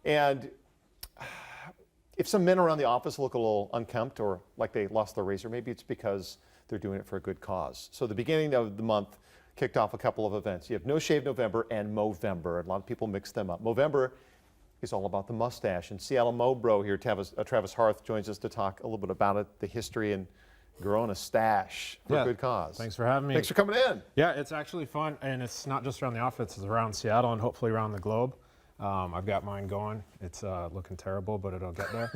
And if some men around the office look a little unkempt or like they lost their razor, maybe it's because they're doing it for a good cause. So the beginning of the month kicked off a couple of events. You have No Shave November and Movember. A lot of people mix them up. Movember is all about the mustache. And Seattle MoBro here, Travis Harth, joins us to talk a little bit about it, the history, and growing a stash for a good cause. Thanks for having me. Thanks for coming in. Yeah, it's actually fun, and it's not just around the office, it's around Seattle and hopefully around the globe. I've got mine going. It's looking terrible, but it'll get there.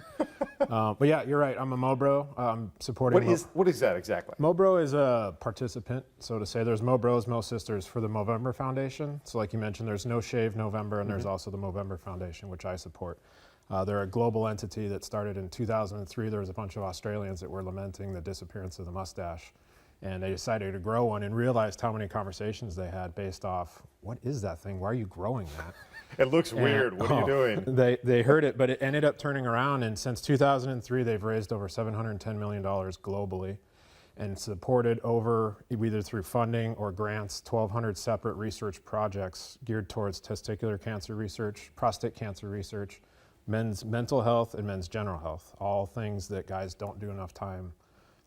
But yeah, you're right. I'm a MoBro. I'm supporting. What is that exactly? MoBro is a participant, so to say. There's MoBros, Mo Sisters for the Movember Foundation. So like you mentioned, there's No Shave November, and there's also the Movember Foundation, which I support. They're a global entity that started in 2003. There was a bunch of Australians that were lamenting the disappearance of the mustache. And they decided to grow one and realized how many conversations they had based off, what is that thing? Why are you growing that? It looks weird. What are you doing? They heard it, but it ended up turning around. And since 2003, they've raised over $710 million globally and supported over, either through funding or grants, 1,200 separate research projects geared towards testicular cancer research, prostate cancer research, men's mental health, and men's general health. All things that guys don't do enough time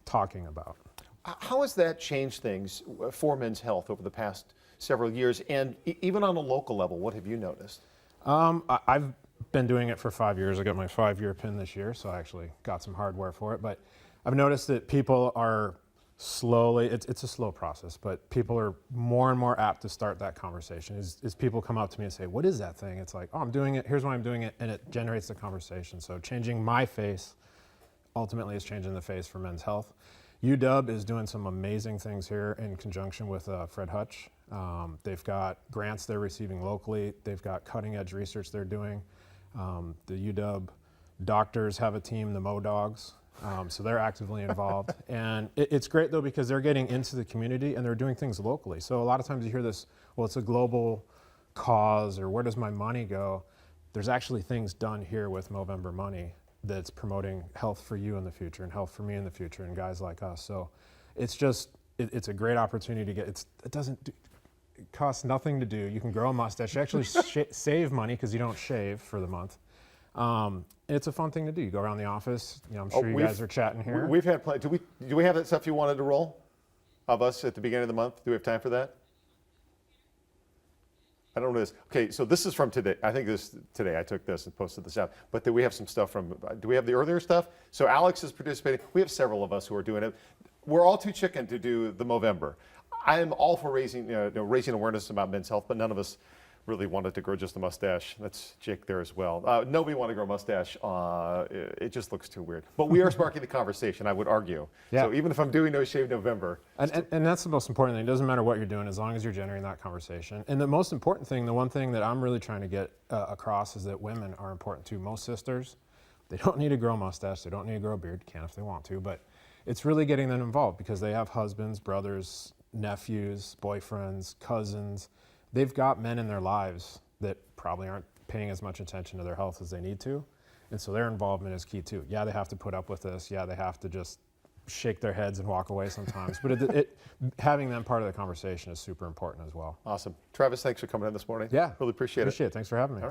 talking about. How has that changed things for men's health over the past several years? And even on a local level, what have you noticed? I've been doing it for 5 years. I got my 5-year pin this year, so I actually got some hardware for it. But I've noticed that people are slowly, it's a slow process, but people are more and more apt to start that conversation. As people come up to me and say, what is that thing? It's like, oh, I'm doing it, here's why I'm doing it, and it generates the conversation. So changing my face ultimately is changing the face for men's health. UW is doing some amazing things here in conjunction with Fred Hutch. They've got grants they're receiving locally. They've got cutting edge research they're doing. The UW doctors have a team, the Mo Dogs, so they're actively involved. And it's great though because they're getting into the community and they're doing things locally. So a lot of times you hear this, well, it's a global cause or where does my money go? There's actually things done here with Movember money that's promoting health for you in the future and health for me in the future and guys like us. So it's just, it's a great opportunity to get, it costs nothing to do. You can grow a mustache. You actually save money because you don't shave for the month. It's a fun thing to do. You go around the office. You know, I'm sure you guys are chatting here. We've had plenty. Do we have that stuff you wanted to roll of us at the beginning of the month? Do we have time for that? I don't know this. Okay, so this is from today. I think today I took this and posted this out. But we have some stuff from, do we have the earlier stuff? So Alex is participating. We have several of us who are doing it. We're all too chicken to do the Movember. I am all for raising awareness about men's health, but none of us really wanted to grow just a mustache. That's Jake there as well. Nobody wanted to grow a mustache. It just looks too weird. But we are sparking the conversation, I would argue. Yeah. So even if I'm doing No Shave November. And that's the most important thing. It doesn't matter what you're doing as long as you're generating that conversation. And the most important thing, the one thing that I'm really trying to get across is that women are important too. Most sisters, they don't need to grow a mustache. They don't need to grow a beard. You can if they want to. But it's really getting them involved because they have husbands, brothers, nephews, boyfriends, cousins. They've got men in their lives that probably aren't paying as much attention to their health as they need to. And so their involvement is key too. Yeah, they have to put up with this. Yeah, they have to just shake their heads and walk away sometimes. But having them part of the conversation is super important as well. Awesome. Travis, thanks for coming in this morning. Yeah. Really appreciate it. Thanks for having me.